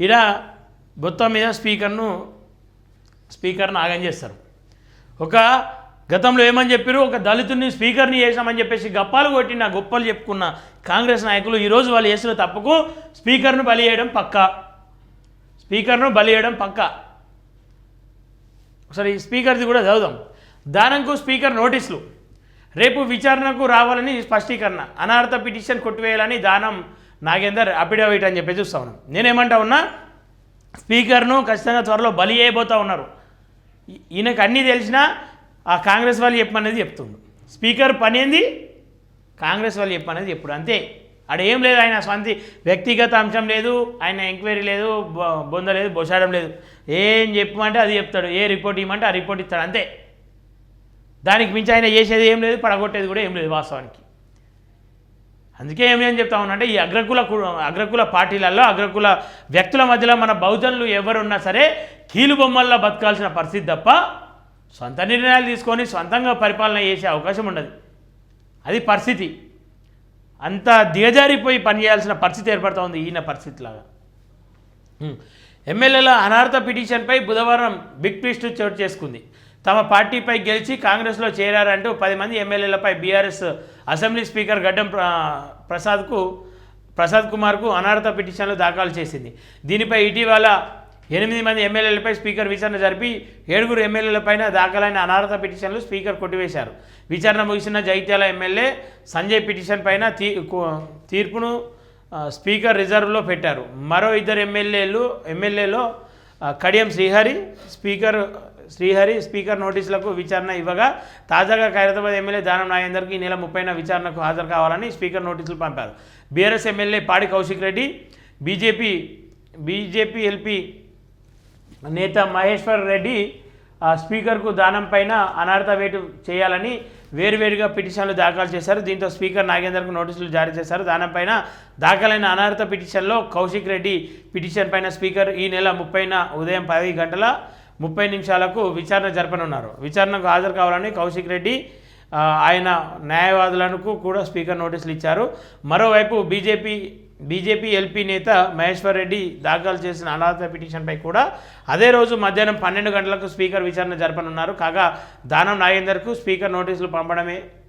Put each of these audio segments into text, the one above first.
ఈడ మొత్తం మీద స్పీకర్ను ఆగం చేస్తారు. ఒక గతంలో ఏమని చెప్పారు, ఒక దళితుడిని స్పీకర్ని చేసామని చెప్పేసి గప్పాలు కొట్టిన గొప్పలు చెప్పుకున్న కాంగ్రెస్ నాయకులు ఈరోజు వాళ్ళు చేసిన తప్పుకు స్పీకర్ను బలి చేయడం పక్కా. ఒకసారి ఈ స్పీకర్ది కూడా చదువుదాం. దానంకు స్పీకర్ నోటీసులు, రేపు విచారణకు రావాలని స్పష్టీకరణ, అనార్థ పిటిషన్ కొట్టివేయాలని దానం నాగేందర్ అఫిడవిట్ అని చెప్పి చూస్తా ఉన్నాం. నేనేమంటా ఉన్నా, స్పీకర్ను ఖచ్చితంగా త్వరలో బలి చేయబోతూ ఉన్నారు. ఈయనకు అన్నీ తెలిసినా ఆ కాంగ్రెస్ వాళ్ళు చెప్పమనేది చెప్తుంది. స్పీకర్ పని ఏంది, కాంగ్రెస్ వాళ్ళు చెప్పమనేది ఎప్పుడు అంతే. ఆడ ఏం లేదు, ఆయన స్వంత వ్యక్తిగత అంశం లేదు, ఆయన ఎంక్వైరీ లేదు, బొంద లేదు, బొసాడం లేదు. ఏం చెప్పమంటే అది చెప్తాడు, ఏ రిపోర్ట్ ఇవ్వమంటే ఆ రిపోర్ట్ ఇస్తాడు అంతే. దానికి మించి ఆయన చేసేది ఏం లేదు, పడగొట్టేది కూడా ఏం లేదు వాస్తవానికి. అందుకే ఏమేం చెప్తా ఉన్నానంటే, ఈ అగ్రకుల పార్టీలలో అగ్రకుల వ్యక్తుల మధ్యలో మన బహుజనులు ఎవరున్నా సరే కీలు బొమ్మల్లో బతకాల్సిన పరిస్థితి తప్ప సొంత నిర్ణయాలు తీసుకొని సొంతంగా పరిపాలన చేసే అవకాశం ఉండదు. అది పరిస్థితి. అంత దిగజారిపోయి పనిచేయాల్సిన పరిస్థితి ఏర్పడుతూ ఉంది ఈయన పరిస్థితిలాగా. ఎమ్మెల్యేల అనార్థ పిటిషన్పై బుధవారం బిగ్ ట్విస్ట్ చోటు చేసుకుంది. తమ పార్టీపై గెలిచి కాంగ్రెస్లో చేరారంటూ 10 మంది ఎమ్మెల్యేలపై బీఆర్ఎస్ అసెంబ్లీ స్పీకర్ గడ్డం ప్రసాద్ కుమార్కు అనార్థ పిటిషన్లు దాఖలు చేసింది. దీనిపై ఇటీవల 8 మంది ఎమ్మెల్యేలపై స్పీకర్ విచారణ జరిపి 7 ఎమ్మెల్యేలపైన దాఖలైన అనార్థ పిటిషన్లు స్పీకర్ కొట్టివేశారు. విచారణ ముగిసిన జగిత్యాల ఎమ్మెల్యే సంజయ్ పిటిషన్ పైన తీర్పును స్పీకర్ రిజర్వ్లో పెట్టారు. మరో 2 ఎమ్మెల్యేలో కడియం శ్రీహరి స్పీకర్ నోటీసులకు విచారణ ఇవ్వగా, తాజాగా ఖైరతాబాద్ ఎమ్మెల్యే దానం నాగేందర్కి ఈ నెల 30న విచారణకు హాజరు కావాలని స్పీకర్ నోటీసులు పంపారు. బీఆర్ఎస్ ఎమ్మెల్యే పాడి కౌశిక్ రెడ్డి, బీజేపీ ఎల్పీ నేత మహేశ్వర్ రెడ్డి స్పీకర్కు దానం పైన అనార్థ వేటు చేయాలని వేరువేరుగా పిటిషన్లు దాఖలు చేశారు. దీంతో స్పీకర్ నాగేందర్కు నోటీసులు జారీ చేశారు. దానం పైన దాఖలైన అనార్థ పిటిషన్లో కౌశిక్ రెడ్డి పిటిషన్ పైన స్పీకర్ ఈ నెల 30న ఉదయం 10:30 విచారణ జరపనున్నారు. విచారణకు హాజరు కావాలని కౌశిక్ రెడ్డి ఆయన న్యాయవాదులకు కూడా స్పీకర్ నోటీసులు ఇచ్చారు. మరోవైపు బీజేపీ ఎల్పీ నేత మహేశ్వర్ రెడ్డి దాఖలు చేసిన అనార్థ పిటిషన్పై కూడా అదే రోజు మధ్యాహ్నం 12 గంటలకు స్పీకర్ విచారణ జరపనున్నారు. కాగా దానం నాగేందర్కు స్పీకర్ నోటీసులు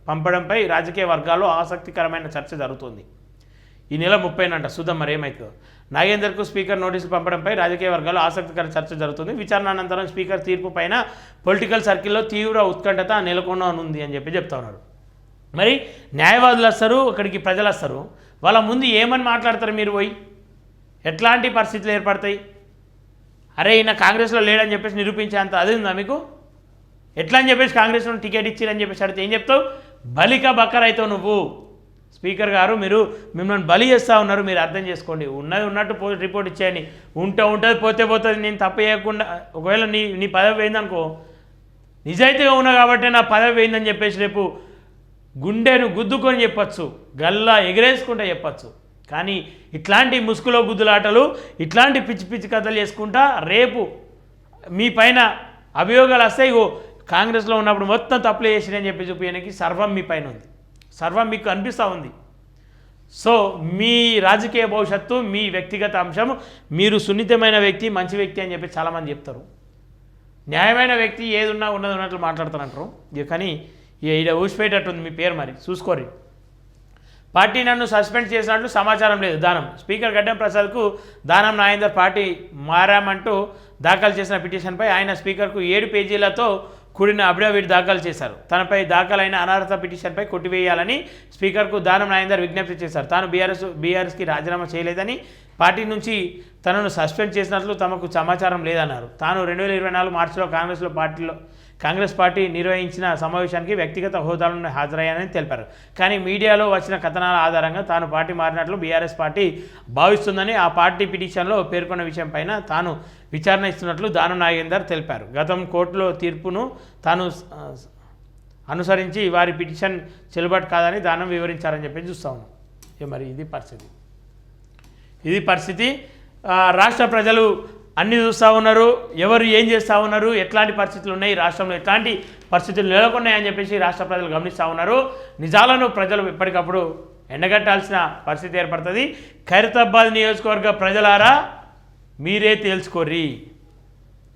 పంపడంపై రాజకీయ వర్గాల్లో ఆసక్తికరమైన చర్చ జరుగుతుంది. ఈ నెల 30నంట చూద్దాం మరి ఏమవుతుందో. నాగేందర్కు స్పీకర్ నోటీసులు పంపడంపై రాజకీయ వర్గాల్లో ఆసక్తికర చర్చ జరుగుతుంది. విచారణ అనంతరం స్పీకర్ తీర్పు పైన పొలిటికల్ సర్కిల్లో తీవ్ర ఉత్కంఠత నెలకొననుంది అని చెప్తా ఉన్నారు. మరి న్యాయవాదులు వస్తారు, అక్కడికి ప్రజలు వస్తారు, వాళ్ళ ముందు ఏమని మాట్లాడతారు మీరు పోయి? ఎట్లాంటి పరిస్థితులు ఏర్పడతాయి? అరే ఈయన కాంగ్రెస్లో లేడని చెప్పేసి నిరూపించేంత అది ఉందా మీకు? ఎట్లా అని చెప్పేసి కాంగ్రెస్లో టికెట్ ఇచ్చిరని చెప్పేసి అడిగితే ఏం చెప్తావు? బలిక బక్కర్ అవుతావు నువ్వు. స్పీకర్ గారు మిమ్మల్ని బలి చేస్తూ ఉన్నారు, మీరు అర్థం చేసుకోండి. ఉన్నట్టు రిపోర్ట్ ఇచ్చేయని, ఉంటుంది పోతుంది. నేను తప్పు చేయకుండా ఒకవేళ నీ పదవి పోయిందనుకో, నిజాయితీగా ఉన్నా కాబట్టి నా పదవి పోయిందని చెప్పేసి రేపు గుండెను గుద్దుకొని చెప్పచ్చు, గల్లా ఎగరేసుకుంటా చెప్పచ్చు. కానీ ఇట్లాంటి ముసుగులో గుద్దులాటలు, ఇట్లాంటి పిచ్చి పిచ్చి కథలు చేసుకుంటా రేపు మీ పైన అభియోగాలు వస్తాయి. కాంగ్రెస్లో ఉన్నప్పుడు మొత్తం తప్పులు చేసిరని చెప్పి చూపించడానికి సర్వం మీ పైన ఉంది, సర్వం మీకు అనిపిస్తూ ఉంది. సో మీ రాజకీయ భవిష్యత్తు, మీ వ్యక్తిగత అంశం, మీరు సున్నితమైన వ్యక్తి, మంచి వ్యక్తి అని చెప్పి చాలామంది చెప్తారు. న్యాయమైన వ్యక్తి ఏది ఉన్నా ఉన్నట్లు మాట్లాడుతారంటారు. కానీ ఇక్కడ ఊసిపోయేటట్టుంది మీ పేరు, మరి చూసుకోరి. పార్టీ నన్ను సస్పెండ్ చేసినట్లు సమాచారం లేదు. దానం స్పీకర్ గడ్డం ప్రసాద్కు దానం నాగేందర్ పార్టీ మారామంటూ దాఖలు చేసిన పిటిషన్పై ఆయన స్పీకర్కు 7 పేజీలతో కూడిన అఫిడవిట్ దాఖలు చేశారు. తనపై దాఖలైన అనర్హత పిటిషన్పై కొట్టివేయాలని స్పీకర్కు దానం నాగేందర్ విజ్ఞప్తి చేశారు. తాను బీఆర్ఎస్కి రాజీనామా చేయలేదని, పార్టీ నుంచి తనను సస్పెండ్ చేసినట్లు తమకు సమాచారం లేదన్నారు. తాను 2024 మార్చిలో కాంగ్రెస్ పార్టీ నిర్వహించిన సమావేశానికి వ్యక్తిగత హోదాలను హాజరయ్యానని తెలిపారు. కానీ మీడియాలో వచ్చిన కథనాల ఆధారంగా తాను పార్టీ మారినట్లు బీఆర్ఎస్ పార్టీ భావిస్తుందని, ఆ పార్టీ పిటిషన్లో పేర్కొన్న విషయంపైన తాను విచారణ ఇస్తున్నట్లు దానం నాగేందర్ తెలిపారు. గతం కోర్టులో తీర్పును తాను అనుసరించి వారి పిటిషన్ చెల్లుబాటు కాదని దానం వివరించారని చెప్పి చూస్తా ఉన్నాం. మరి ఇది పరిస్థితి. రాష్ట్ర ప్రజలు అన్నీ చూస్తూ ఉన్నారు, ఎవరు ఏం చేస్తూ ఉన్నారు, ఎట్లాంటి పరిస్థితులు ఉన్నాయి, రాష్ట్రంలో ఎట్లాంటి పరిస్థితులు నెలకొన్నాయని చెప్పేసి రాష్ట్ర ప్రజలు గమనిస్తూ ఉన్నారు. నిజాలను ప్రజలు ఎప్పటికప్పుడు ఎండగట్టాల్సిన పరిస్థితి ఏర్పడుతుంది. ఖైరతాబాద్ నియోజకవర్గ ప్రజలారా, మీరే తేల్చుకోర్రి